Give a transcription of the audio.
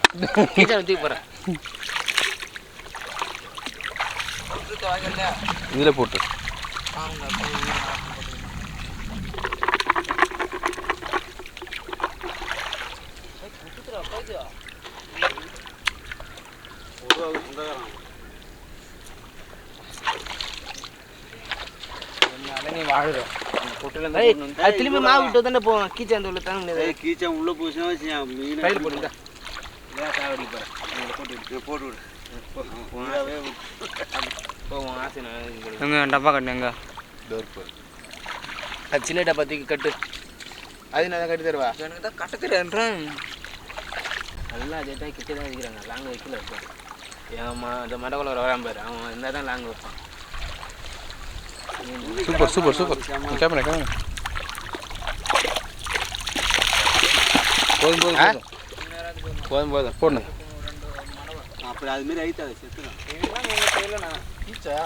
கீச்சா தூக்கி போகிறேன் இதில் போட்டு திரும்பி மாவு விட்டு தானே போவோம் கீச்சா அந்த உள்ள தாங்க முடியாது கீச்சா உள்ள போச்சுன்னா மீன் கையில் போடுங்க போட்டு விடு போவோம் ஆசை எங்க டப்பா கட்டு எங்க அது சின்ன டப்பா தூக்கி கட்டு அது நான் கட்டி தருவா எனக்கு தான் கட்ட தெரியாதுன்றேன் நல்லா அதே தான் கிட்டே தான் வைக்கிறாங்க லாங் வைக்கல வைப்பேன் ஏமா அந்த மடக்குள்ள வராம பாரு அவன் இருந்தால் தான் லாங் வைப்பான் super super super camera camera போதும் போதும் போதும் போதும் போடணும் அப்படி அதுமாரி ஆயிட்டாது செத்துடும் கீச்சா